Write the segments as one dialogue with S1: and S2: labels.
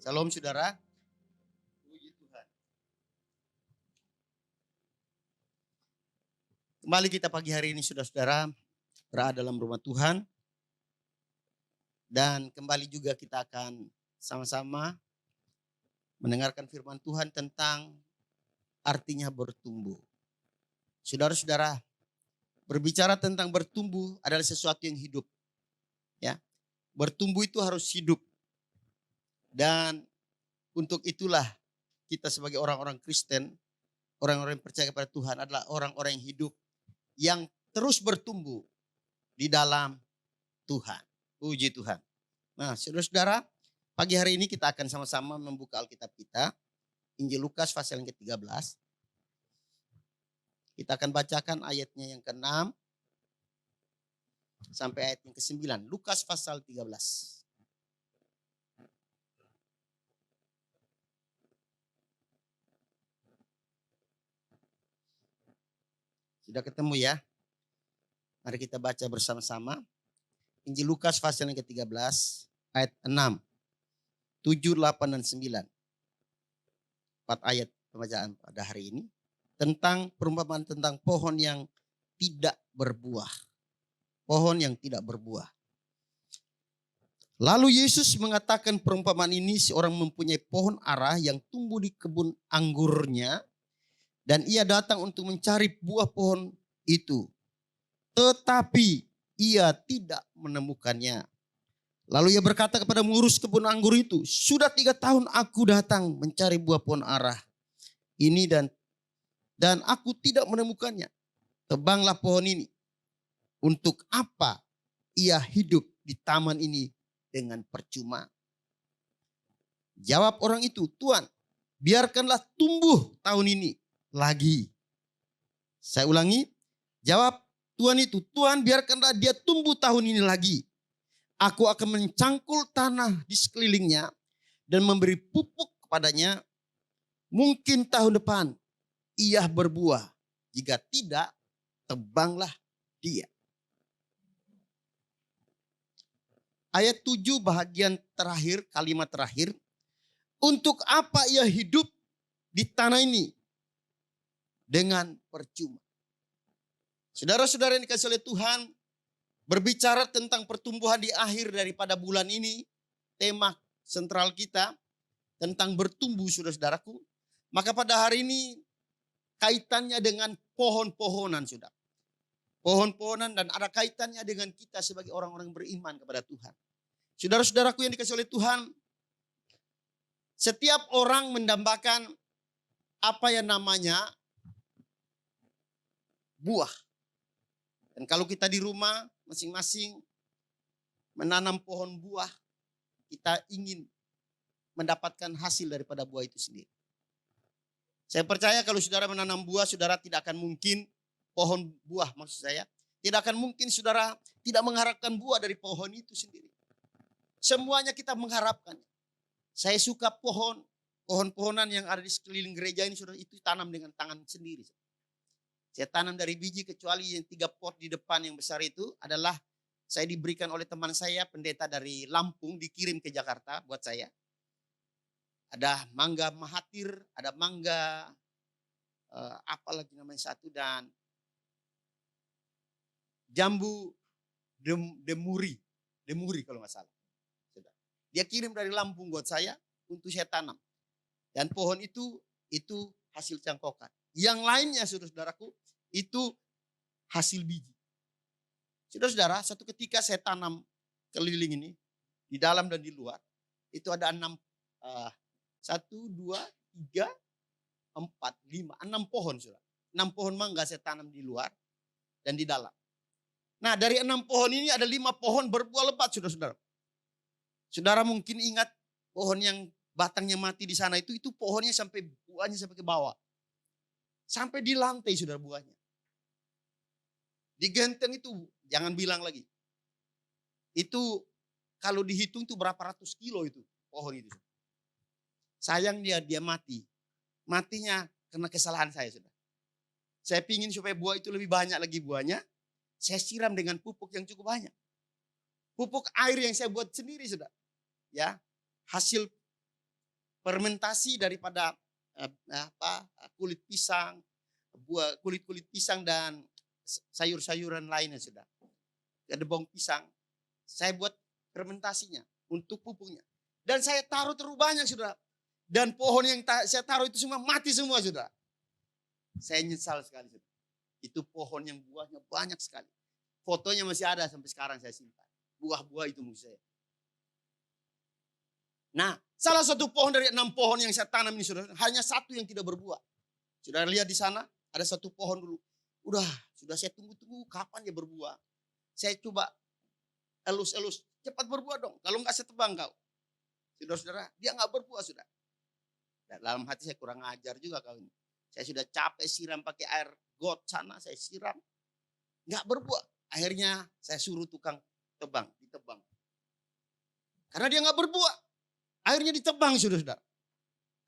S1: Salam saudara. Puji Tuhan. Kembali kita pagi hari ini saudara-saudara berada dalam rumah Tuhan. Dan kembali juga kita akan sama-sama mendengarkan firman Tuhan tentang artinya bertumbuh. Saudara-saudara, berbicara tentang bertumbuh adalah sesuatu yang hidup. Ya, bertumbuh itu harus hidup. Dan untuk itulah kita sebagai orang-orang Kristen, orang-orang yang percaya kepada Tuhan adalah orang-orang yang hidup, yang terus bertumbuh di dalam Tuhan. Puji Tuhan. Nah, saudara-saudara, pagi hari ini kita akan sama-sama membuka Alkitab kita, Injil Lukas pasal yang ke-13. Kita akan bacakan ayatnya yang ke-6 sampai ayat yang ke-9. Lukas pasal 13. Sudah ketemu ya? Mari kita baca bersama-sama. Injil Lukas pasal yang ke-13 ayat 6, 7, 8, dan 9. 4 ayat pembacaan pada hari ini. Tentang perumpamaan tentang pohon yang tidak berbuah. Pohon yang tidak berbuah. Lalu Yesus mengatakan perumpamaan ini, seorang mempunyai pohon ara yang tumbuh di kebun anggurnya. Dan ia datang untuk mencari buah pohon itu. Tetapi ia tidak menemukannya. Lalu ia berkata kepada mengurus kebun anggur itu, sudah 3 tahun aku datang mencari buah pohon ara ini dan aku tidak menemukannya. Tebanglah pohon ini. Untuk apa ia hidup di taman ini dengan percuma? Jawab orang itu, Tuan, biarkanlah tumbuh tahun ini lagi. Saya ulangi, jawab Tuhan itu, Tuhan biarkanlah dia tumbuh tahun ini lagi. Aku akan mencangkul tanah di sekelilingnya dan memberi pupuk kepadanya. Mungkin tahun depan ia berbuah. Jika tidak, tebanglah dia. Ayat 7 bahagian terakhir, kalimat terakhir. Untuk apa ia hidup di tanah ini dengan percuma? Saudara-saudara yang dikasihi oleh Tuhan, berbicara tentang pertumbuhan di akhir daripada bulan ini, tema sentral kita tentang bertumbuh saudara-saudaraku. Maka pada hari ini kaitannya dengan pohon-pohonan saudara. Pohon-pohonan dan ada kaitannya dengan kita sebagai orang-orang beriman kepada Tuhan. Saudara-saudaraku yang dikasihi oleh Tuhan, setiap orang mendambakan apa yang namanya buah. Dan kalau kita di rumah masing-masing menanam pohon buah, kita ingin mendapatkan hasil daripada buah itu sendiri. Saya percaya kalau saudara menanam buah, saudara tidak akan mungkin pohon buah maksud saya. Tidak akan mungkin saudara tidak mengharapkan buah dari pohon itu sendiri. Semuanya kita mengharapkan. Saya suka pohon-pohonan yang ada di sekeliling gereja ini saudara, itu tanam dengan tangan sendiri. Saya tanam dari biji kecuali yang 3 pot di depan yang besar itu adalah saya diberikan oleh teman saya pendeta dari Lampung dikirim ke Jakarta buat saya. Ada mangga mahatir, ada mangga apa lagi namanya satu dan jambu demuri kalau nggak salah. Dia kirim dari Lampung buat saya untuk saya tanam. Dan pohon itu hasil cangkokan. Yang lainnya saudara-saudaraku itu hasil biji. Saudara-saudara, satu ketika saya tanam keliling ini di dalam dan di luar itu ada 6 pohon saudara. 6 pohon mangga saya tanam di luar dan di dalam. Nah dari 6 pohon ini ada 5 pohon berbuah lebat saudara-saudara. Saudara mungkin ingat pohon yang batangnya mati di sana itu pohonnya sampai buahnya sampai ke bawah. Sampai di lantai saudara buahnya. Di genteng itu jangan bilang lagi. Itu kalau dihitung itu berapa ratus kilo itu pohon itu. Sayang dia mati. Matinya karena kesalahan saya saudara. Saya pingin supaya buah itu lebih banyak lagi buahnya. Saya siram dengan pupuk yang cukup banyak. Pupuk air yang saya buat sendiri saudara. Ya, hasil fermentasi daripada kulit pisang, kulit pisang dan sayur-sayuran lainnya sudah. Ada bawang pisang, saya buat fermentasinya untuk pupuknya. Dan saya taruh terlalu banyak sudah. Dan pohon yang saya taruh itu semua mati semua sudah. Saya nyesal sekali sudah. Itu pohon yang buahnya banyak sekali. Fotonya masih ada sampai sekarang saya simpan. Buah-buah itu musuh saya. Nah, salah satu pohon dari 6 pohon yang saya tanam ini sudah, hanya satu yang tidak berbuah. Sudah lihat di sana, ada satu pohon dulu. Sudah saya tunggu-tunggu kapan dia berbuah. Saya coba elus-elus, cepat berbuah dong. Kalau enggak saya tebang kau. Saudara-saudara, dia enggak berbuah sudah. Dan dalam hati saya kurang ajar juga kau ini. Saya sudah capek siram pakai air got sana, saya siram. Enggak berbuah. Akhirnya saya suruh tukang tebang, ditebang. Karena dia enggak berbuah. Akhirnya ditebang saudara-saudara.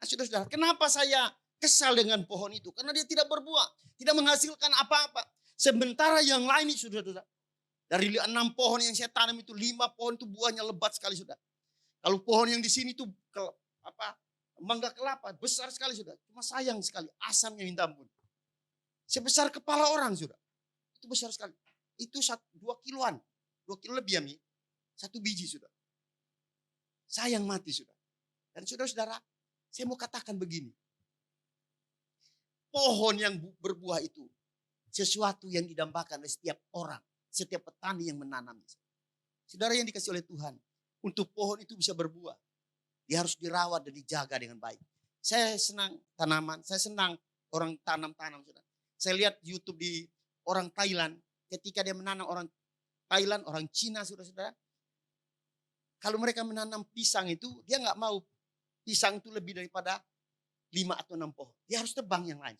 S1: Nah, saudara-saudara, kenapa saya kesal dengan pohon itu? Karena dia tidak berbuah, tidak menghasilkan apa-apa. Sementara yang lain itu saudara-saudara. Dari 6 pohon yang saya tanam itu 5 pohon itu buahnya lebat sekali sudah. Kalau pohon yang di sini itu mangga kelapa besar sekali sudah. Cuma sayang sekali asamnya minta ampun. Sebesar kepala orang sudah. Itu besar sekali. Itu 2 kiloan. 2 kilo lebih ya Mi. 1 biji sudah. Sayang mati sudah. Dan saudara-saudara, saya mau katakan begini. Pohon yang berbuah itu sesuatu yang didambakan oleh setiap orang, setiap petani yang menanamnya. Saudara yang dikasih oleh Tuhan, untuk pohon itu bisa berbuah, dia harus dirawat dan dijaga dengan baik. Saya senang tanaman, saya senang orang tanam-tanam. Saya lihat YouTube di orang Thailand, ketika dia menanam orang Thailand, orang Cina, saudara-saudara. Kalau mereka menanam pisang itu, dia nggak mau pisang itu lebih daripada 5 atau 6 pohon. Dia harus tebang yang lain.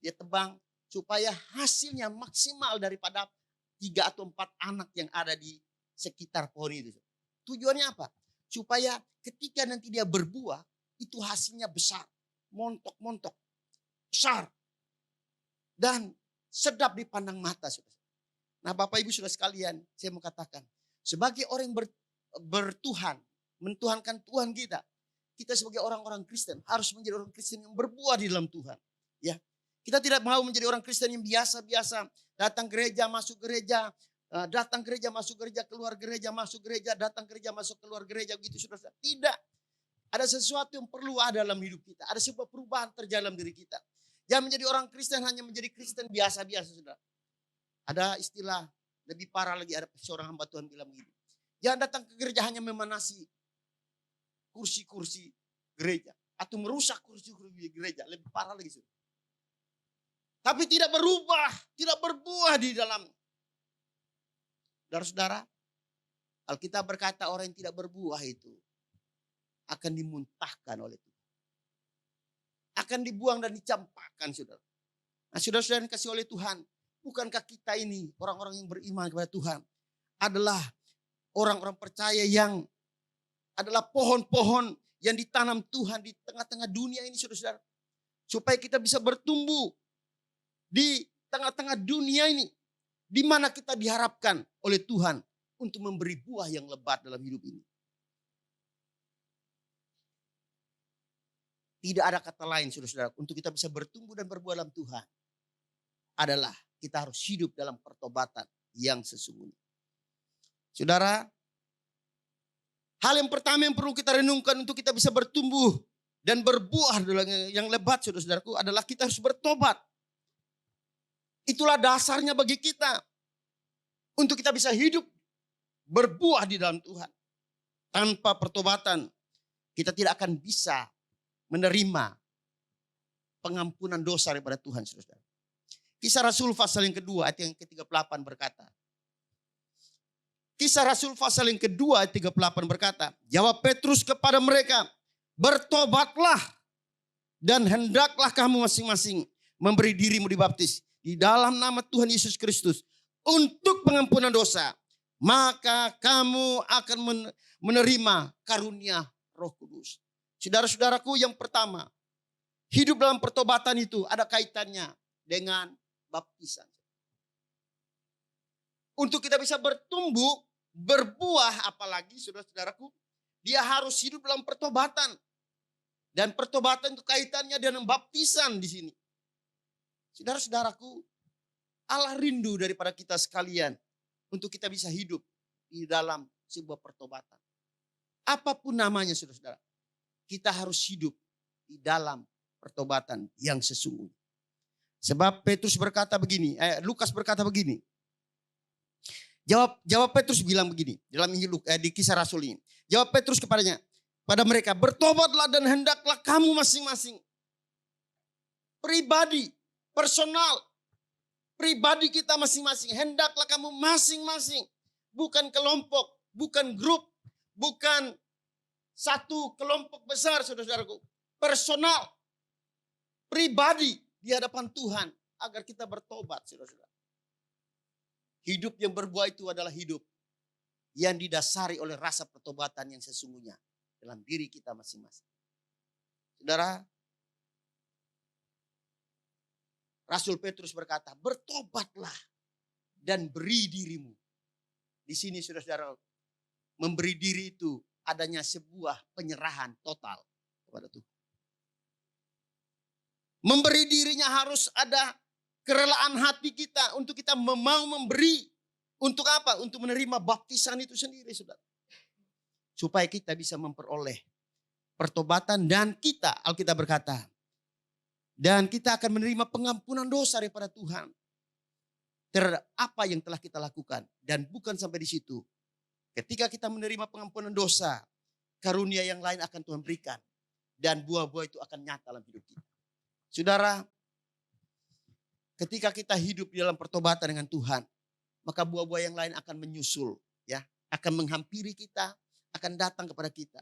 S1: Dia tebang supaya hasilnya maksimal daripada 3 atau 4 anak yang ada di sekitar pohon itu. Tujuannya apa? Supaya ketika nanti dia berbuah, itu hasilnya besar. Montok-montok. Besar. Dan sedap dipandang mata. Nah Bapak Ibu sudah sekalian, saya mau katakan. Sebagai orang yang bertuhan, mentuhankan Tuhan kita. Kita sebagai orang-orang Kristen harus menjadi orang Kristen yang berbuah di dalam Tuhan. Ya, kita tidak mau menjadi orang Kristen yang biasa-biasa, datang gereja, masuk gereja, datang gereja, masuk gereja, keluar gereja, masuk gereja, datang gereja, masuk keluar gereja, begitu saudara. Tidak. Ada sesuatu yang perlu ada dalam hidup kita. Ada sebuah perubahan terjadi dalam diri kita. Jangan menjadi orang Kristen hanya menjadi Kristen biasa-biasa saudara. Ada istilah lebih parah lagi, ada seorang hamba Tuhan bilang begini. Jangan datang ke gereja hanya memanasi kursi-kursi gereja. Atau merusak kursi-kursi gereja. Lebih parah lagi. Saudara. Tapi tidak berubah. Tidak berbuah di dalam. Saudara-saudara. Alkitab berkata orang yang tidak berbuah itu. Akan dimuntahkan oleh Tuhan. Akan dibuang dan dicampakkan saudara. Nah saudara-saudara yang kasih oleh Tuhan. Bukankah kita ini orang-orang yang beriman kepada Tuhan. Adalah orang-orang percaya yang adalah pohon-pohon yang ditanam Tuhan di tengah-tengah dunia ini saudara-saudara. Supaya kita bisa bertumbuh di tengah-tengah dunia ini. Di mana kita diharapkan oleh Tuhan untuk memberi buah yang lebat dalam hidup ini. Tidak ada kata lain saudara-saudara untuk kita bisa bertumbuh dan berbuah dalam Tuhan. Adalah kita harus hidup dalam pertobatan yang sesungguhnya. Saudara, hal yang pertama yang perlu kita renungkan untuk kita bisa bertumbuh dan berbuah yang lebat saudara-saudaraku adalah kita harus bertobat. Itulah dasarnya bagi kita untuk kita bisa hidup berbuah di dalam Tuhan. Tanpa pertobatan kita tidak akan bisa menerima pengampunan dosa daripada Tuhan saudara. Kisah Rasul pasal yang kedua ayat yang ke-38 berkata. Kisah Rasul pasal yang kedua ayat 38 berkata, jawab Petrus kepada mereka, bertobatlah dan hendaklah kamu masing-masing memberi dirimu dibaptis di dalam nama Tuhan Yesus Kristus untuk pengampunan dosa. Maka kamu akan menerima karunia Roh Kudus. Saudara-saudaraku yang pertama, hidup dalam pertobatan itu ada kaitannya dengan baptisan. Untuk kita bisa bertumbuh, berbuah apalagi saudara-saudaraku, dia harus hidup dalam pertobatan. Dan pertobatan itu kaitannya dengan baptisan di sini. Saudara-saudaraku, Allah rindu daripada kita sekalian untuk kita bisa hidup di dalam sebuah pertobatan. Apapun namanya saudara-saudara, kita harus hidup di dalam pertobatan yang sesungguhnya. Sebab Petrus berkata begini, Lukas berkata begini. Jawab Petrus bilang begini dalam di Kisah Rasul ini. Jawab Petrus kepadanya, pada mereka, bertobatlah dan hendaklah kamu masing-masing. Pribadi, personal, pribadi kita masing-masing. Hendaklah kamu masing-masing. Bukan kelompok, bukan grup, bukan satu kelompok besar saudara-saudaraku. Personal, pribadi di hadapan Tuhan agar kita bertobat saudara-saudara. Hidup yang berbuah itu adalah hidup yang didasari oleh rasa pertobatan yang sesungguhnya dalam diri kita masing-masing. Saudara, Rasul Petrus berkata, bertobatlah dan beri dirimu. Di sini saudara-saudara, memberi diri itu adanya sebuah penyerahan total kepada Tuhan. Memberi dirinya harus ada kerelaan hati kita untuk kita mau memberi. Untuk apa? Untuk menerima baptisan itu sendiri saudara. Supaya kita bisa memperoleh pertobatan dan kita, Alkitab berkata, dan kita akan menerima pengampunan dosa daripada Tuhan terhadap apa yang telah kita lakukan. Dan bukan sampai di situ. Ketika kita menerima pengampunan dosa, karunia yang lain akan Tuhan berikan. Dan buah-buah itu akan nyata dalam hidup kita. Saudara, ketika kita hidup di dalam pertobatan dengan Tuhan, maka buah-buah yang lain akan menyusul, ya, akan menghampiri kita, akan datang kepada kita.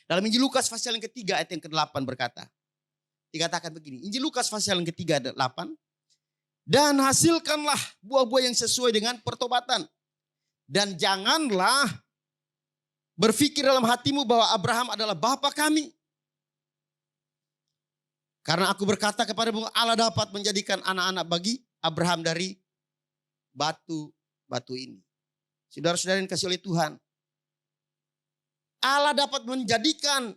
S1: Dalam Injil Lukas pasal yang ketiga ayat yang ke-8 berkata, dikatakan begini, Injil Lukas pasal yang ketiga ayat 8, dan hasilkanlah buah-buah yang sesuai dengan pertobatan. Dan janganlah berpikir dalam hatimu bahwa Abraham adalah bapa kami. Karena aku berkata kepadamu, Allah dapat menjadikan anak-anak bagi Abraham dari batu ini. Saudara-saudara yang kasih oleh Tuhan, Allah dapat menjadikan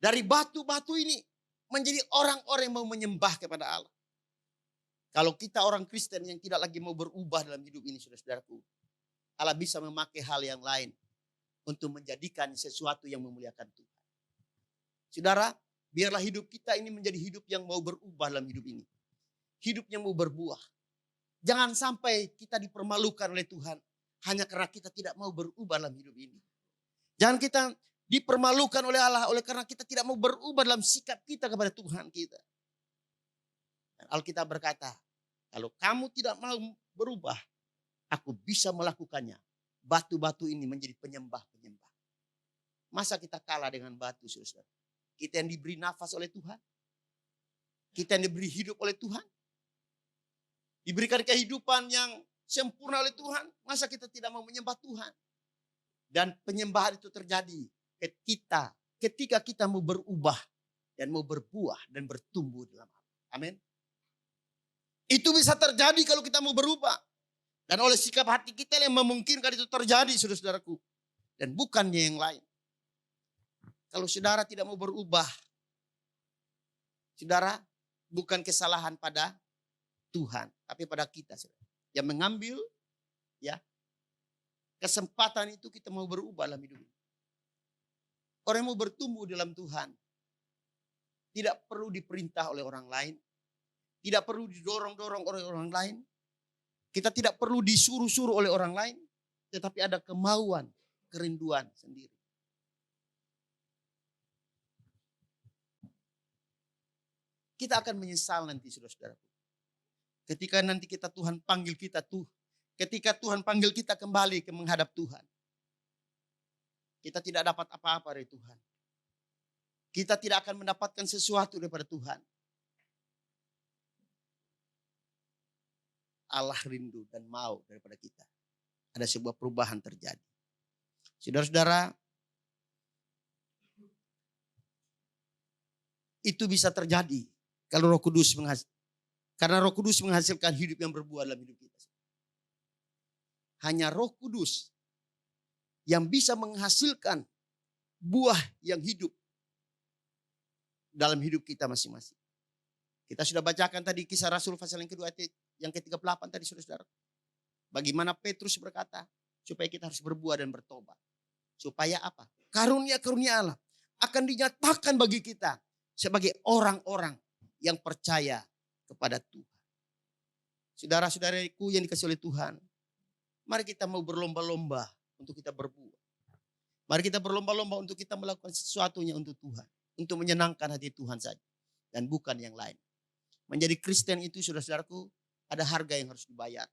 S1: dari batu-batu ini menjadi orang-orang yang mau menyembah kepada Allah. Kalau kita orang Kristen yang tidak lagi mau berubah dalam hidup ini, saudara-saudaraku, Allah bisa memakai hal yang lain untuk menjadikan sesuatu yang memuliakan Tuhan. Saudara, biarlah hidup kita ini menjadi hidup yang mau berubah dalam hidup ini. Hidup yang mau berbuah. Jangan sampai kita dipermalukan oleh Tuhan hanya karena kita tidak mau berubah dalam hidup ini. Jangan kita dipermalukan oleh Allah oleh karena kita tidak mau berubah dalam sikap kita kepada Tuhan kita. Dan Alkitab berkata, kalau kamu tidak mau berubah, aku bisa melakukannya. Batu-batu ini menjadi penyembah-penyembah. Masa kita kalah dengan batu, saudara? Kita yang diberi nafas oleh Tuhan. Kita yang diberi hidup oleh Tuhan. Diberikan kehidupan yang sempurna oleh Tuhan. Masa kita tidak mau menyembah Tuhan? Dan penyembahan itu terjadi ketika kita mau berubah dan mau berbuah dan bertumbuh dalam Allah. Amin. Itu bisa terjadi kalau kita mau berubah. Dan oleh sikap hati kita yang memungkinkan itu terjadi, saudara-saudaraku. Dan bukannya yang lain. Kalau saudara tidak mau berubah, saudara, bukan kesalahan pada Tuhan, tapi pada kita, saudara. Yang mengambil ya kesempatan itu kita mau berubah dalam hidup ini. Orang yang mau bertumbuh dalam Tuhan tidak perlu diperintah oleh orang lain, tidak perlu didorong-dorong oleh orang lain, kita tidak perlu disuruh-suruh oleh orang lain, tetapi ada kemauan, kerinduan sendiri. Kita akan menyesal nanti, saudara-saudara. Ketika nanti Tuhan panggil kita ketika Tuhan panggil kita kembali ke menghadap Tuhan. Kita tidak dapat apa-apa dari Tuhan. Kita tidak akan mendapatkan sesuatu daripada Tuhan. Allah rindu dan mau daripada kita. Ada sebuah perubahan terjadi. Saudara-saudara, itu bisa terjadi kalau Roh Kudus karena Roh Kudus menghasilkan hidup yang berbuah dalam hidup kita. Hanya Roh Kudus yang bisa menghasilkan buah yang hidup dalam hidup kita masing-masing. Kita sudah bacakan tadi kisah Rasul pasal yang kedua ayat yang ke-38 tadi saudara. Bagaimana Petrus berkata supaya kita harus berbuah dan bertobat. Supaya apa? Karunia-karunia Allah akan dinyatakan bagi kita sebagai orang-orang yang percaya kepada Tuhan. Saudara-saudariku yang dikasihi oleh Tuhan, mari kita mau berlomba-lomba untuk kita berbuah. Mari kita berlomba-lomba untuk kita melakukan sesuatunya untuk Tuhan. Untuk menyenangkan hati Tuhan saja. Dan bukan yang lain. Menjadi Kristen itu saudara-saudaraku ada harga yang harus dibayar.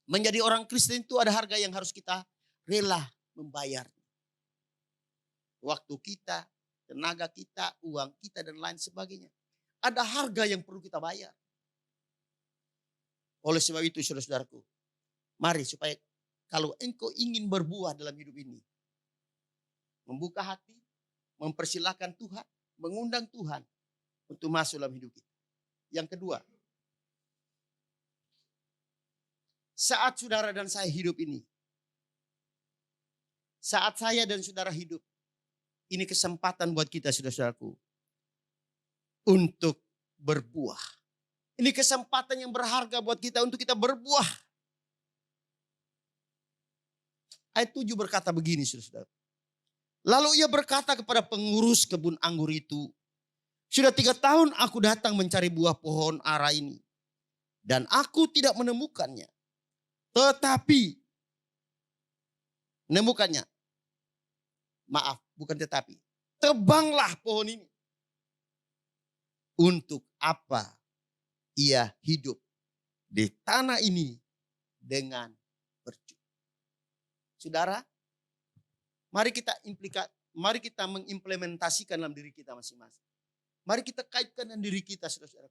S1: Menjadi orang Kristen itu ada harga yang harus kita rela membayar. Waktu kita, tenaga kita, uang kita dan lain sebagainya. Ada harga yang perlu kita bayar. Oleh sebab itu saudara-saudaraku, mari supaya kalau engkau ingin berbuah dalam hidup ini, membuka hati, mempersilahkan Tuhan, mengundang Tuhan untuk masuk dalam hidup kita. Yang kedua, saat saudara dan saya hidup ini, saat saya dan saudara hidup, ini kesempatan buat kita saudara-saudaraku untuk berbuah. Ini kesempatan yang berharga buat kita untuk kita berbuah. Ayat 7 berkata begini saudara-saudara. Lalu ia berkata kepada pengurus kebun anggur itu, sudah 3 tahun aku datang mencari buah pohon ara ini. Dan aku tidak menemukannya. Tetapi, menemukannya. Maaf, bukan tetapi. Tebanglah pohon ini. Untuk apa ia hidup di tanah ini dengan percuma. Saudara, mari kita mengimplementasikan dalam diri kita masing-masing. Mari kita kaitkan dengan diri kita, saudara-saudara.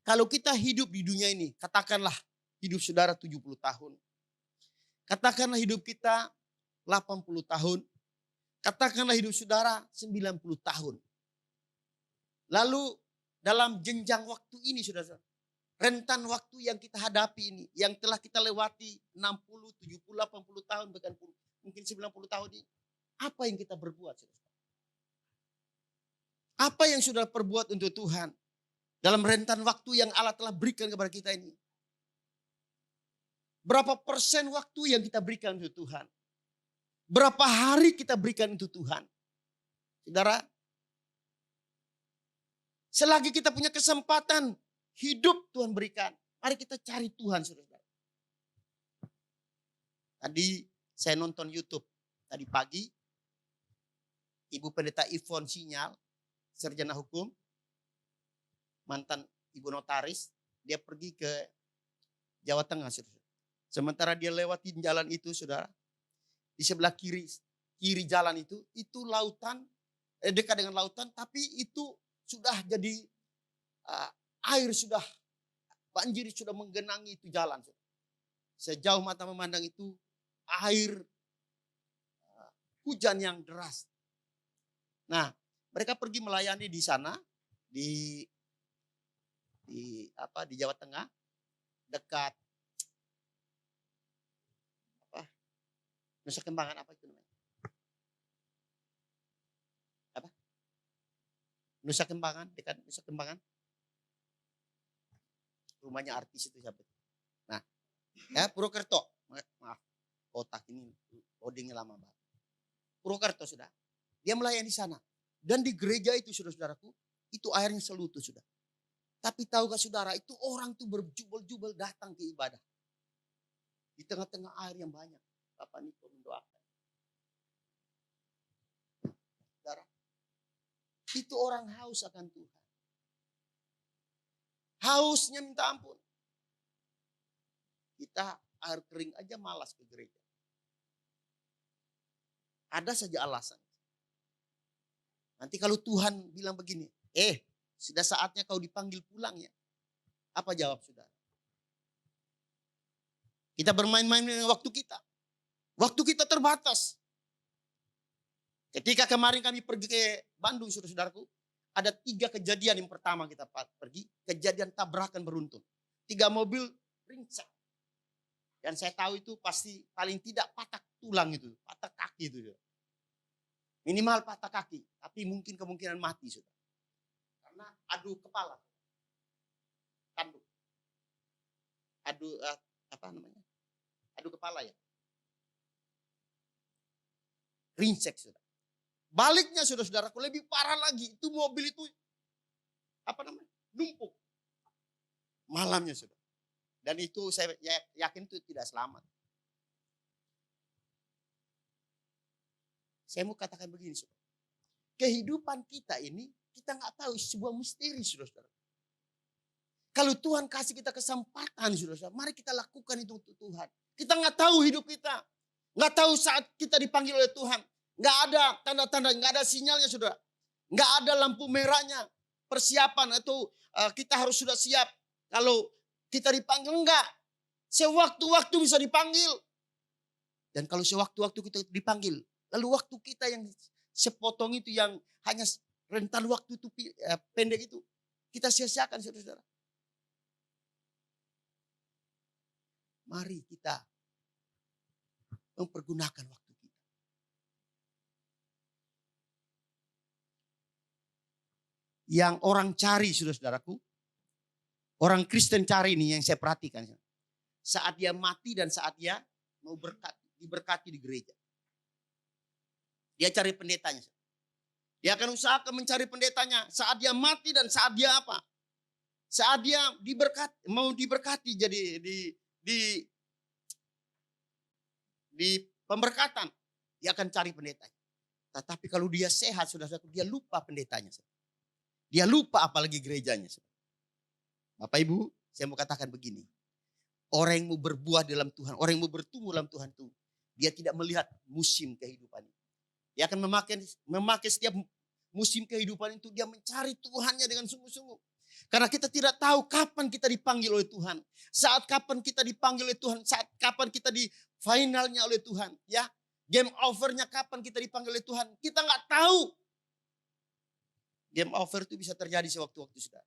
S1: Kalau kita hidup di dunia ini, katakanlah hidup saudara 70 tahun. Katakanlah hidup kita 80 tahun. Katakanlah hidup saudara 90 tahun. Lalu dalam jenjang waktu ini saudara, rentan waktu yang kita hadapi ini, yang telah kita lewati 60, 70, 80 tahun, bahkan mungkin 90 tahun ini. Apa yang kita berbuat saudara? Apa yang sudah perbuat untuk Tuhan dalam rentan waktu yang Allah telah berikan kepada kita ini? Berapa persen waktu yang kita berikan untuk Tuhan? Berapa hari kita berikan untuk Tuhan? Saudara, selagi kita punya kesempatan hidup Tuhan berikan, mari kita cari Tuhan saudara. Tadi saya nonton YouTube tadi pagi, Ibu Pendeta Ivon Sinyal, sarjana hukum, mantan ibu notaris, dia pergi ke Jawa Tengah, saudara. Sementara dia lewatin jalan itu, saudara, di sebelah kiri jalan itu lautan, dekat dengan lautan, tapi itu sudah jadi air sudah banjir sudah menggenangi itu jalan. Saudara. Sejauh mata memandang itu air hujan yang deras. Nah, mereka pergi melayani di sana di Jawa Tengah dekat Nusa Kembangan apa itu namanya? Nusa Kembangan, dekat Nusa Kembangan. Rumahnya artis itu siapa? Nah, Purwokerto. Maaf, otak ini loadingnya lama banget. Purwokerto sudah. Dia melayani di sana. Dan di gereja itu saudara-saudaraku, itu airnya selutut sudah. Tapi tahukah saudara, itu orang tuh berjubel-jubel datang ke ibadah. Di tengah-tengah air yang banyak. Bapak Niko mendoakan. Saudara, itu orang haus akan Tuhan. Hausnya minta ampun. Kita air kering aja malas ke gereja. Ada saja alasan. Nanti kalau Tuhan bilang begini, sudah saatnya kau dipanggil pulang ya. Apa jawab saudara? Kita bermain-main dengan waktu kita. Waktu kita terbatas. Ketika kemarin kami pergi ke Bandung, saudara-saudaraku, ada 3 kejadian yang pertama kita pergi, kejadian tabrakan beruntun. 3 mobil ringsek. Dan saya tahu itu pasti paling tidak patah tulang itu, patah kaki itu. Minimal patah kaki, tapi mungkin kemungkinan mati sudah. Karena adu kepala, tanduk, adu apa namanya? Adu kepala ya. Ringsek sudah. Baliknya saudara-saudaraku lebih parah lagi. Itu mobil itu apa namanya? Numpuk. Malamnya sudah. Dan itu saya yakin itu tidak selamat. Saya mau katakan begini, saudara. Kehidupan kita ini, kita nggak tahu sebuah misteri, saudara. Kalau Tuhan kasih kita kesempatan, saudara, mari kita lakukan itu untuk Tuhan. Kita nggak tahu hidup kita. Nggak tahu saat kita dipanggil oleh Tuhan. Nggak ada tanda-tanda, nggak ada sinyalnya, saudara. Nggak ada lampu merahnya. Persiapan atau kita harus sudah siap. Kalau kita dipanggil, enggak. Sewaktu-waktu bisa dipanggil. Dan kalau sewaktu-waktu kita dipanggil, lalu waktu kita yang sepotong itu yang hanya rentan waktu itu pendek itu, kita sia-siakan, saudara-saudara. Mari kita mempergunakan waktu kita. Yang orang cari, saudara-saudaraku, orang Kristen cari ini yang saya perhatikan. Saat dia mati dan saat dia mau diberkati di gereja. Dia cari pendetanya. Dia akan usahakan mencari pendetanya saat dia mati dan saat dia apa? Saat dia mau diberkati jadi di pemberkatan, dia akan cari pendetanya. Tetapi kalau dia sehat, saudara, dia lupa pendetanya. Dia lupa apalagi gerejanya. Bapak Ibu, saya mau katakan begini. Orang yang mau berbuah dalam Tuhan, orang yang mau bertumbuh dalam Tuhan itu, dia tidak melihat musim kehidupan itu. Dia akan memakai setiap musim kehidupan itu, dia mencari Tuhannya dengan sungguh-sungguh. Karena kita tidak tahu kapan kita dipanggil oleh Tuhan. Saat kapan kita dipanggil oleh Tuhan, saat kapan kita di finalnya oleh Tuhan. Ya, game overnya kapan kita dipanggil oleh Tuhan, kita nggak tahu. Game over itu bisa terjadi sewaktu-waktu, sudah.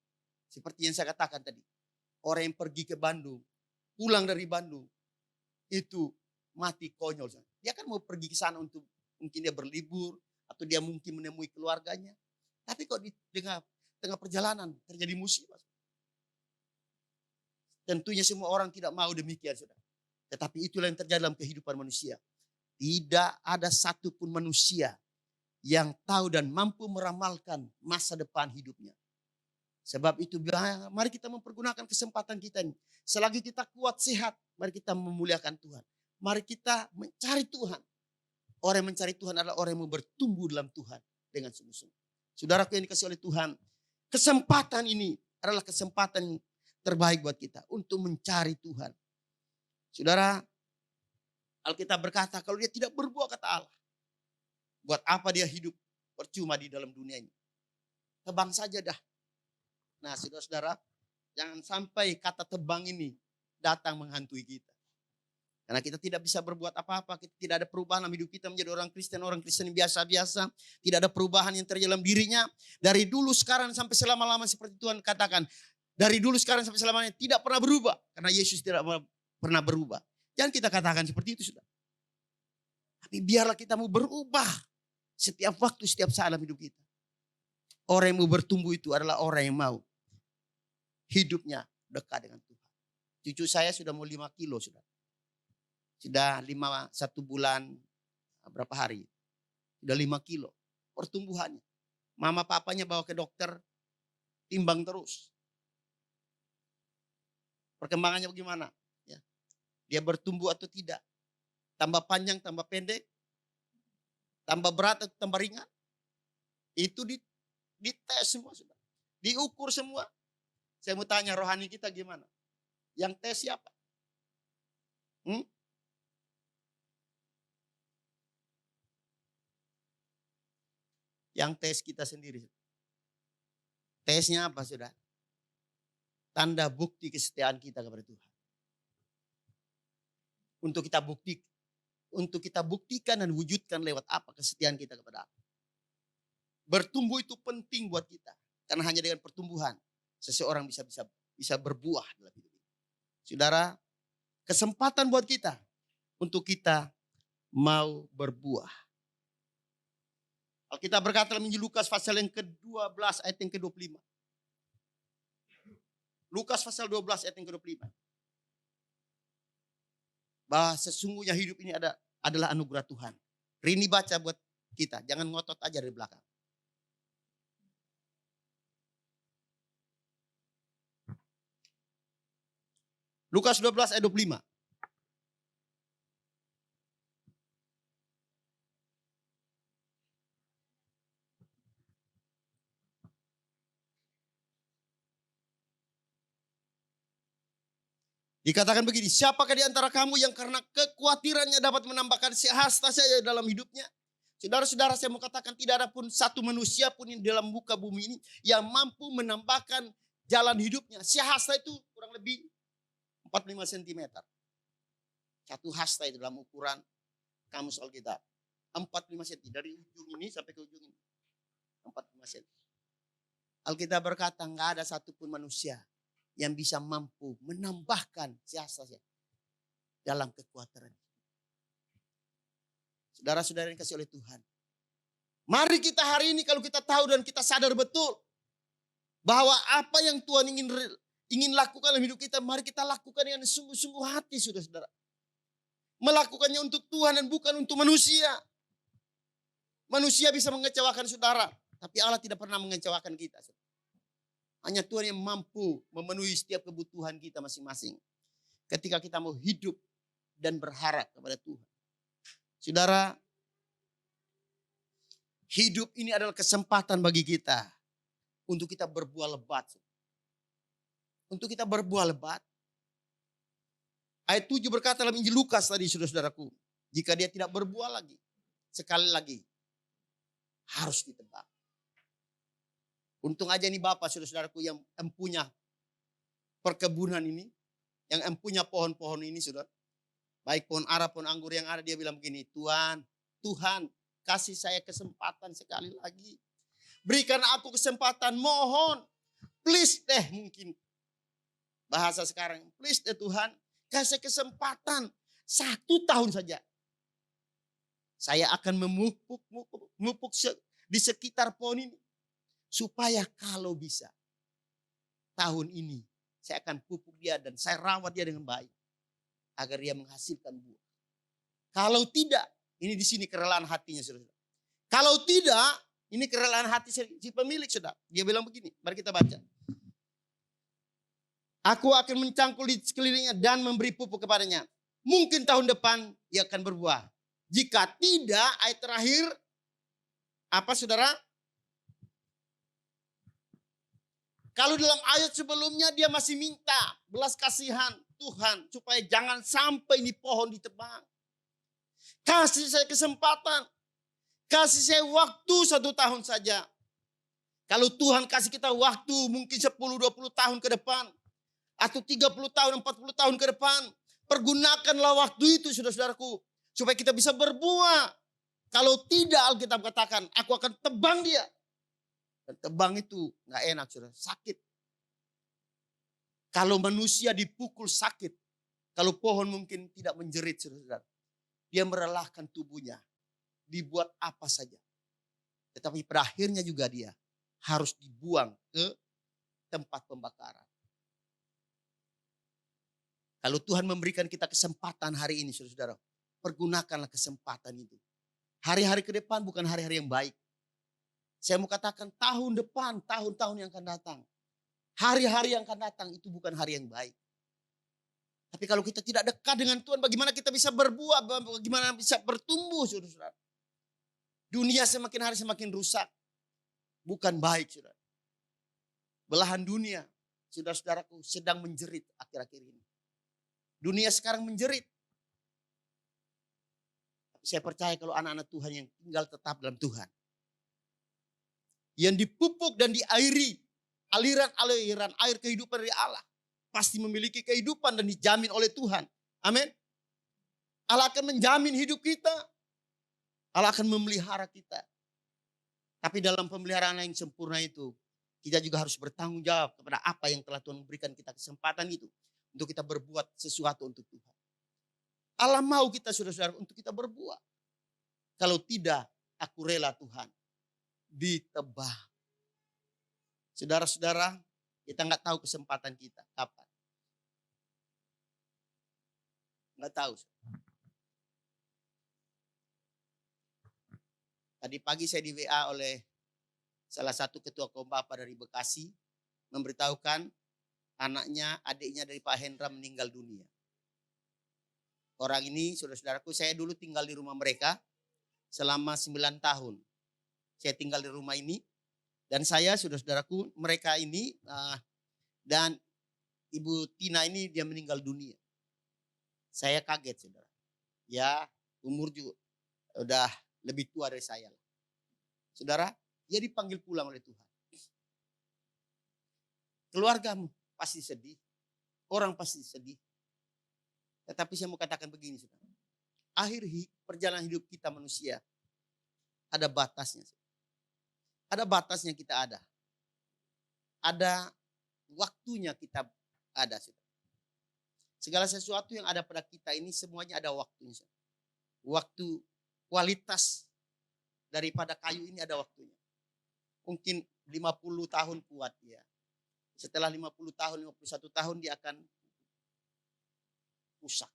S1: Seperti yang saya katakan tadi. Orang yang pergi ke Bandung, pulang dari Bandung, itu mati konyol. Dia kan mau pergi ke sana untuk mungkin dia berlibur, atau dia mungkin menemui keluarganya. Tapi kok di tengah perjalanan terjadi musibah. Tentunya semua orang tidak mau demikian, saudara. Tetapi itulah yang terjadi dalam kehidupan manusia. Tidak ada satupun manusia yang tahu dan mampu meramalkan masa depan hidupnya. Sebab itu mari kita mempergunakan kesempatan kita ini. Selagi kita kuat sehat, mari kita memuliakan Tuhan. Mari kita mencari Tuhan. Orang yang mencari Tuhan adalah orang yang mau bertumbuh dalam Tuhan dengan sungguh-sungguh. Saudaraku yang dikasih oleh Tuhan, kesempatan ini adalah kesempatan terbaik buat kita untuk mencari Tuhan. Saudara, Alkitab berkata kalau dia tidak berbuah kata Allah, buat apa dia hidup percuma di dalam dunia ini? Tebang saja dah. Nah, saudara-saudara, jangan sampai kata tebang ini datang menghantui kita. Karena kita tidak bisa berbuat apa-apa, kita tidak ada perubahan dalam hidup kita menjadi orang Kristen yang biasa-biasa. Tidak ada perubahan yang terjadi dalam dirinya. Dari dulu sekarang sampai selama-lama seperti Tuhan katakan. Dari dulu sekarang sampai selamanya tidak pernah berubah. Karena Yesus tidak pernah berubah. Jangan kita katakan seperti itu, sudah. Tapi biarlah kita mau berubah setiap waktu, setiap saat dalam hidup kita. Orang yang mau bertumbuh itu adalah orang yang mau hidupnya dekat dengan Tuhan. Cucu saya sudah mau 5 kilo, sudah. Sudah 1 bulan, berapa hari? Sudah 5 kilo pertumbuhannya. Mama papanya bawa ke dokter, timbang terus. Perkembangannya bagaimana? Ya. Dia bertumbuh atau tidak? Tambah panjang, tambah pendek? Tambah berat atau tambah ringan? Itu dites semua, sudah. Diukur semua. Saya mau tanya rohani kita gimana? Yang tes siapa? Yang tes kita sendiri. Tesnya apa, sudah? Tanda bukti kesetiaan kita kepada Tuhan. Untuk kita buktikan dan wujudkan lewat apa kesetiaan kita kepada Allah. Bertumbuh itu penting buat kita. Karena hanya dengan pertumbuhan seseorang bisa berbuah dalam hidup ini. Saudara, kesempatan buat kita untuk kita mau berbuah. Alkitab berkata dalam Injil Lukas pasal yang ke-12 ayat yang ke-25. Lukas pasal 12 ayat yang ke-25. Bahwa sesungguhnya hidup ini adalah anugerah Tuhan. Rini baca buat kita, jangan ngotot aja dari belakang. Lukas 12 ayat 25. Dikatakan begini, siapakah di antara kamu yang karena kekhawatirannya dapat menambahkan sehasta saja dalam hidupnya? Saudara-saudara, saya mau katakan tidak ada pun satu manusia pun di dalam muka bumi ini yang mampu menambahkan jalan hidupnya. Sehasta itu kurang lebih 45 cm. Satu hasta itu dalam ukuran kamus Alkitab. 45 cm. Dari ujung ini sampai ke ujung ini. 45 cm. Alkitab berkata enggak ada satupun manusia yang bisa mampu menambahkan sehasta dalam kekuatan. Saudara-saudara yang kasih oleh Tuhan. Mari kita hari ini kalau kita tahu dan kita sadar betul bahwa apa yang Tuhan ingin lakukan dalam hidup kita, mari kita lakukan dengan sungguh-sungguh hati, saudara-saudara. Melakukannya untuk Tuhan dan bukan untuk manusia. Manusia bisa mengecewakan saudara, tapi Allah tidak pernah mengecewakan kita. Hanya Tuhan yang mampu memenuhi setiap kebutuhan kita masing-masing. Ketika kita mau hidup dan berharap kepada Tuhan. Saudara, hidup ini adalah kesempatan bagi kita untuk kita berbuah lebat. Untuk kita berbuah lebat. Ayat 7 berkata dalam Injil Lukas tadi, saudara-saudaraku. Jika dia tidak berbuah lagi, sekali lagi harus ditebang. Untung aja nih Bapak, saudara-saudaraku yang empunya perkebunan ini, yang empunya pohon-pohon ini, saudara. Baik pohon ara, pohon anggur yang ada, dia bilang begini, Tuhan kasih saya kesempatan sekali lagi. Berikan aku kesempatan, mohon. Please deh mungkin. Bahasa sekarang, please deh Tuhan, kasih kesempatan 1 tahun saja. Saya akan memupuk di sekitar pohon ini. Supaya kalau bisa tahun ini saya akan pupuk dia dan saya rawat dia dengan baik. Agar dia menghasilkan buah. Kalau tidak, ini di sini kerelaan hatinya saudara. Kalau tidak, ini kerelaan hati si pemilik saudara. Dia bilang begini, mari kita baca. Aku akan mencangkul di sekelilingnya dan memberi pupuk kepadanya. Mungkin tahun depan dia akan berbuah. Jika tidak, ayat terakhir, apa saudara? Kalau dalam ayat sebelumnya dia masih minta belas kasihan Tuhan supaya jangan sampai ini pohon ditebang. Kasih saya kesempatan. Kasih saya waktu 1 tahun saja. Kalau Tuhan kasih kita waktu mungkin 10-20 tahun ke depan. Atau 30 tahun, 40 tahun ke depan. Pergunakanlah waktu itu saudara-saudaraku. Supaya kita bisa berbuah. Kalau tidak Alkitab katakan aku akan tebang dia. Dan tebang itu gak enak saudara, sakit. Kalau manusia dipukul sakit. Kalau pohon mungkin tidak menjerit saudara. Dia merelahkan tubuhnya. Dibuat apa saja. Tetapi pada akhirnya juga dia harus dibuang ke tempat pembakaran. Kalau Tuhan memberikan kita kesempatan hari ini saudara. Pergunakanlah kesempatan itu. Hari-hari ke depan bukan hari-hari yang baik. Saya mau katakan tahun depan, tahun-tahun yang akan datang. Hari-hari yang akan datang itu bukan hari yang baik. Tapi kalau kita tidak dekat dengan Tuhan, bagaimana kita bisa berbuah, bagaimana bisa bertumbuh, saudara-saudara. Dunia semakin hari semakin rusak. Bukan baik, saudara. Belahan dunia, saudara-saudaraku sedang menjerit akhir-akhir ini. Dunia sekarang menjerit. Tapi saya percaya kalau anak-anak Tuhan yang tinggal tetap dalam Tuhan. Yang dipupuk dan diairi aliran-aliran air kehidupan dari Allah. Pasti memiliki kehidupan dan dijamin oleh Tuhan. Amin. Allah akan menjamin hidup kita. Allah akan memelihara kita. Tapi dalam pemeliharaan yang sempurna itu, kita juga harus bertanggung jawab kepada apa yang telah Tuhan berikan kita kesempatan itu. Untuk kita berbuat sesuatu untuk Tuhan. Allah mau kita saudara-saudara untuk kita berbuah. Kalau tidak, aku rela Tuhan ditebang. Saudara-saudara, kita nggak tahu kesempatan kita kapan. Nggak tahu. Tadi pagi saya di WA oleh salah satu ketua kaum Bapak dari Bekasi, memberitahukan anaknya, adiknya dari Pak Hendra meninggal dunia. Orang ini, saudara-saudaraku, saya dulu tinggal di rumah mereka selama 9 tahun. Saya tinggal di rumah ini. Dan saya, saudara-saudaraku, mereka ini, dan Ibu Tina ini dia meninggal dunia. Saya kaget, saudara. Ya, umur juga udah lebih tua dari saya. Saudara, dia dipanggil pulang oleh Tuhan. Keluargamu pasti sedih. Orang pasti sedih. Tetapi saya mau katakan begini, saudara. Akhir perjalanan hidup kita manusia ada batasnya. Ada batasnya kita ada. Ada waktunya kita ada, saudara. Segala sesuatu yang ada pada kita ini semuanya ada waktunya. Saudara. Waktu kualitas daripada kayu ini ada waktunya. Mungkin 50 tahun kuat ya. Setelah 50 tahun, 51 tahun dia akan rusak.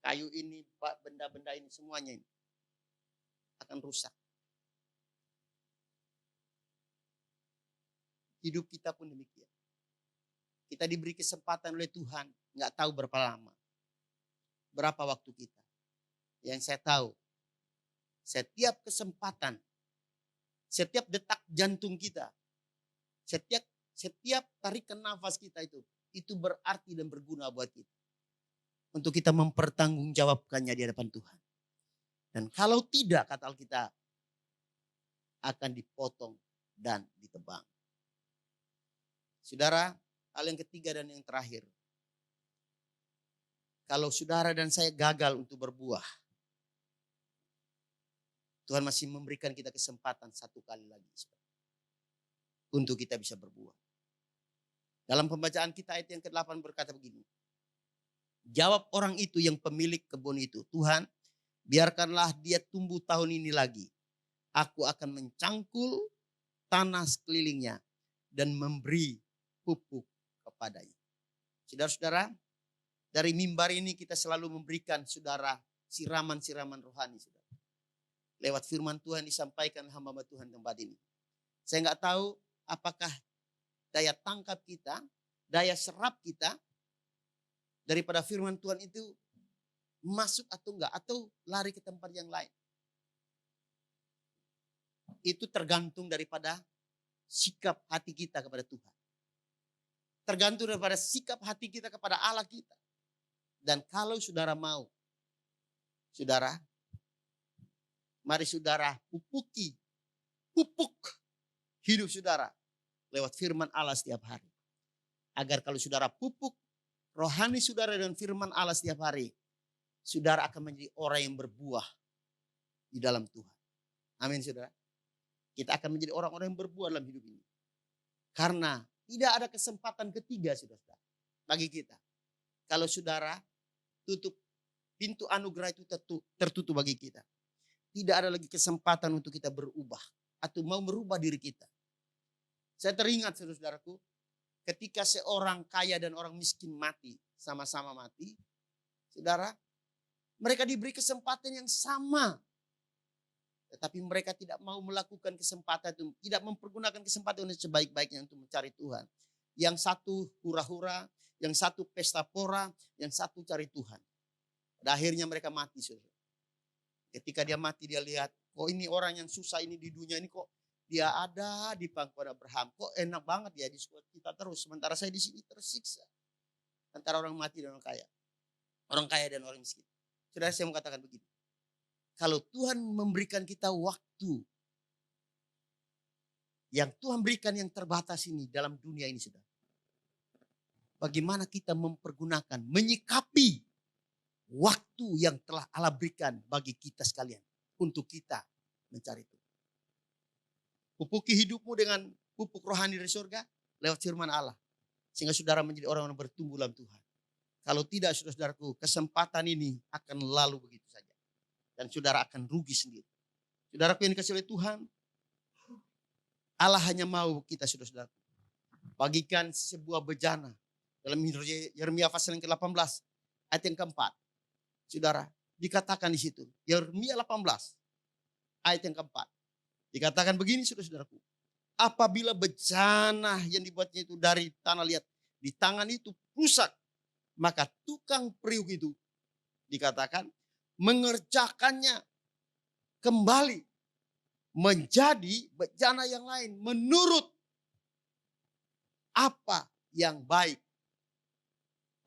S1: Kayu ini, benda-benda ini semuanya ini akan rusak. Hidup kita pun demikian. Kita diberi kesempatan oleh Tuhan, nggak tahu berapa lama. Berapa waktu kita. Yang saya tahu, setiap kesempatan, setiap detak jantung kita, setiap tarikan nafas kita itu berarti dan berguna buat kita. Untuk kita mempertanggungjawabkannya di hadapan Tuhan. Dan kalau tidak, kata Alkitab, akan dipotong dan ditebang. Saudara, hal yang ketiga dan yang terakhir. Kalau saudara dan saya gagal untuk berbuah, Tuhan masih memberikan kita kesempatan satu kali lagi. Untuk kita bisa berbuah. Dalam pembacaan kita ayat yang ke-8 berkata begini. Jawab orang itu yang pemilik kebun itu. Tuhan, biarkanlah dia tumbuh tahun ini lagi. Aku akan mencangkul tanah sekelilingnya dan memberi pupuk kepadanya. Saudara-saudara, dari mimbar ini kita selalu memberikan saudara siraman-siraman rohani. Saudara. Lewat firman Tuhan disampaikan hamba Tuhan tempat ini. Saya nggak tahu apakah daya tangkap kita, daya serap kita daripada firman Tuhan itu masuk atau enggak, atau lari ke tempat yang lain. Itu tergantung daripada sikap hati kita kepada Tuhan. Tergantung daripada sikap hati kita kepada Allah kita. Dan kalau saudara mau, saudara, mari saudara pupuk hidup saudara lewat firman Allah setiap hari. Agar kalau saudara pupuk rohani saudara dengan firman Allah setiap hari, saudara akan menjadi orang yang berbuah di dalam Tuhan. Amin saudara. Kita akan menjadi orang-orang yang berbuah dalam hidup ini. Karena tidak ada kesempatan ketiga saudara bagi kita. Kalau saudara tutup pintu anugerah itu tertutup bagi kita. Tidak ada lagi kesempatan untuk kita berubah atau mau merubah diri kita. Saya teringat saudara-saudaraku, ketika seorang kaya dan orang miskin mati, sama-sama mati, saudara, mereka diberi kesempatan yang sama. Tetapi mereka tidak mau melakukan kesempatan itu, tidak mempergunakan kesempatan itu sebaik-baiknya untuk mencari Tuhan. Yang satu hura-hura, yang satu pesta pora, yang satu cari Tuhan. Pada akhirnya mereka mati, saudara. Ketika dia mati, dia lihat, kok ini orang yang susah ini di dunia ini kok dia ada di pangkuan Abraham. Kok enak banget ya di kita terus. Sementara saya di sini tersiksa. Antara orang mati dan orang kaya. Orang kaya dan orang miskin. Saudara, saya mau katakan begini. Kalau Tuhan memberikan kita waktu. Yang Tuhan berikan yang terbatas ini dalam dunia ini, saudara. Bagaimana kita mempergunakan, menyikapi waktu yang telah Allah berikan bagi kita sekalian. Untuk kita mencari Tuhan. Pupuki hidupmu dengan pupuk rohani dari surga lewat firman Allah. Sehingga saudara menjadi orang yang bertumbuh dalam Tuhan. Kalau tidak, saudara-saudaraku, kesempatan ini akan lalu begitu saja. Dan saudara akan rugi sendiri. Saudaraku yang dikasih oleh Tuhan, Allah hanya mau kita, saudara-saudaraku, bagikan sebuah bejana. Dalam Yeremia pasal yang ke-18, ayat yang keempat. Saudara, dikatakan di situ. Yeremia 18, ayat yang keempat. Dikatakan begini, saudara-saudaraku. Apabila bejana yang dibuatnya itu dari tanah liat, di tangan itu rusak, maka tukang periuk itu dikatakan mengerjakannya kembali menjadi bejana yang lain menurut apa yang baik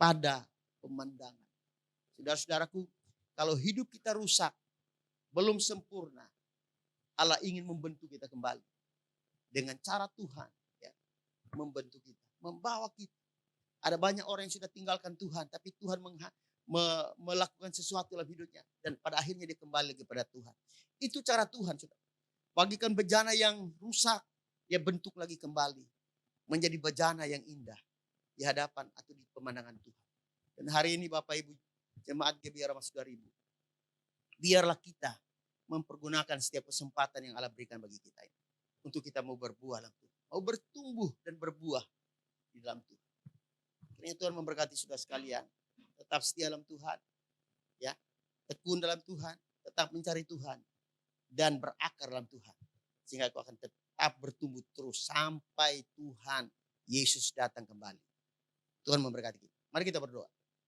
S1: pada pemandangan. Saudara-saudaraku, kalau hidup kita rusak, belum sempurna, Allah ingin membentuk kita kembali dengan cara Tuhan, ya, membentuk kita, membawa kita. Ada banyak orang yang sudah tinggalkan Tuhan, tapi Tuhan melakukan sesuatu dalam hidupnya. Dan pada akhirnya dia kembali kepada Tuhan. Itu cara Tuhan, saudara. Bagikan bejana yang rusak, dia bentuk lagi kembali. Menjadi bejana yang indah di hadapan atau di pemandangan Tuhan. Dan hari ini Bapak Ibu, jemaat GBI Ramah Saudara Ibu, biarlah kita mempergunakan setiap kesempatan yang Allah berikan bagi kita ini. Untuk kita mau berbuah dalam Tuhan. Mau bertumbuh dan berbuah di dalam Tuhan. Kiranya Tuhan memberkati saudara sekalian. Tetap setia dalam Tuhan. Ya, tekun dalam Tuhan. Tetap mencari Tuhan. Dan berakar dalam Tuhan. Sehingga kau akan tetap bertumbuh terus. Sampai Tuhan Yesus datang kembali. Tuhan memberkati kita. Mari kita berdoa.